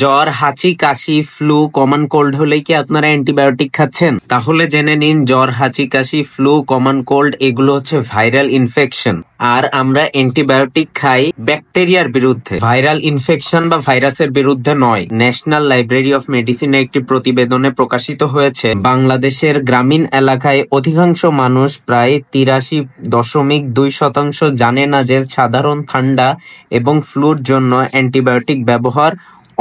জ্বর, হাঁচি, কাশি, flu, common cold হলেই কি আপনারা অ্যান্টিবায়োটিক খাচ্ছেন? তাহলে জেনে নিন জ্বর, হাঁচি, কাশি, ফ্লু, কমন কোল্ড এগুলো হচ্ছে ভাইরাল ইনফেকশন। আর আমরা অ্যান্টিবায়োটিক খাই ব্যাকটেরিয়ার বিরুদ্ধে, ভাইরাল ইনফেকশন বা ভাইরাসের বিরুদ্ধে নয়। ন্যাশনাল লাইব্রেরি অফ মেডিসিনে একটি প্রতিবেদনে প্রকাশিত হয়েছে বাংলাদেশের গ্রামীণ এলাকায় অধিকাংশ মানুষ প্রায় 83.2% জানে না যে সাধারণ ঠান্ডা এবং ফ্লুর জন্য অ্যান্টিবায়োটিক ব্যবহার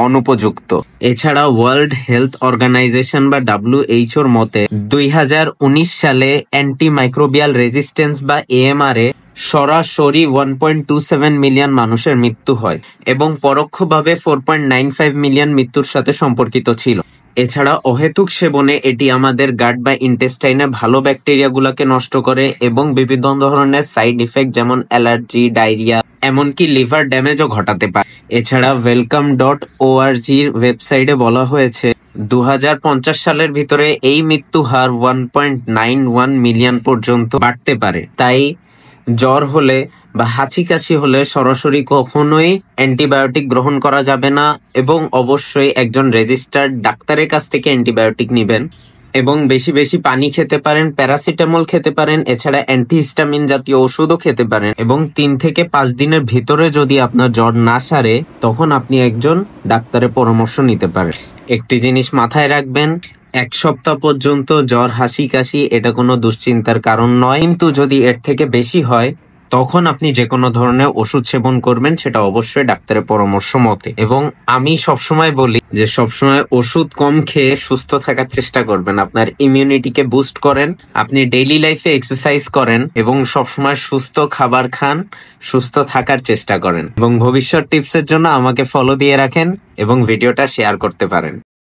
অনুপযুক্ত। এছাড়া ওয়ার্ল্ড হেলথ অর্গানাইজেশন বা WHO র মতে 2019 সালে অ্যান্টিমাইক্রোবিয়াল রেজিস্ট্যান্স বা AMR এ সরাসরি 1.27 মিলিয়ন মানুষের মৃত্যু হয় এবং পরোক্ষভাবে 4.95 মিলিয়ন মৃত্যুর সাথে সম্পর্কিত ছিল। এছাড়া অহেতুক সেবনে এটি আমাদের গাট বা ইন্টেস্টাইনে ভালো ব্যাকটেরিয়া গুলাকে নষ্ট করে এবং বিভিন্ন ধরনের সাইড ইফেক্ট যেমন অ্যালার্জি, ডায়রিয়া, এমনকি লিভার ড্যামেজও ঘটাতে পারে। এছাড়া welcome.org ওয়েবসাইটে বলা হয়েছে 2050 সালের ভিতরে এই মৃত্যু হার 1.91 মিলিয়ন পর্যন্ত বাড়তে পারে। তাই জ্বর হলে বা হাঁচি কাশি হলে সরাসরি কখনোই অ্যান্টিবায়োটিক গ্রহণ করা যাবে না এবং অবশ্যই একজন রেজিস্টার্ড ডাক্তারের কাছ থেকে অ্যান্টিবায়োটিক নিবেন এবং বেশি বেশি পানি খেতে পারেন, প্যারাসিটামল খেতে পারেন, এছাড়া অ্যান্টিহিস্টামিন জাতীয় ওষুধও খেতে পারেন এবং 3 থেকে 5 দিনের ভিতরে যদি আপনার জ্বর না সারে তখন আপনি একজন ডাক্তারের পরামর্শ নিতে পারেন। একটি জিনিস মাথায় রাখবেন, 1 সপ্তাহ পর্যন্ত জ্বর, হাঁচি, কাশি এটা কোনো দুশ্চিন্তার কারণ নয়, কিন্তু যদি এর থেকে বেশি হয় তখন আপনি যে কোনো ধরনের ওষুধ সেবন করবেন, সেটা অবশ্যই ডাক্তারের পরামর্শ মতে। এবং আমি সবসময় বলি যে সবসময় ওষুধ কম খেয়ে সুস্থ থাকার চেষ্টা করবেন, আপনার ইমিউনিটিকে বুস্ট করেন, আপনি ডেইলি লাইফে এক্সারসাইজ করেন এবং সবসময় সুস্থ খাবার খান, সুস্থ থাকার চেষ্টা করেন এবং ভবিষ্যৎ টিপসের জন্য আমাকে ফলো দিয়ে রাখেন এবং ভিডিওটা শেয়ার করতে পারেন।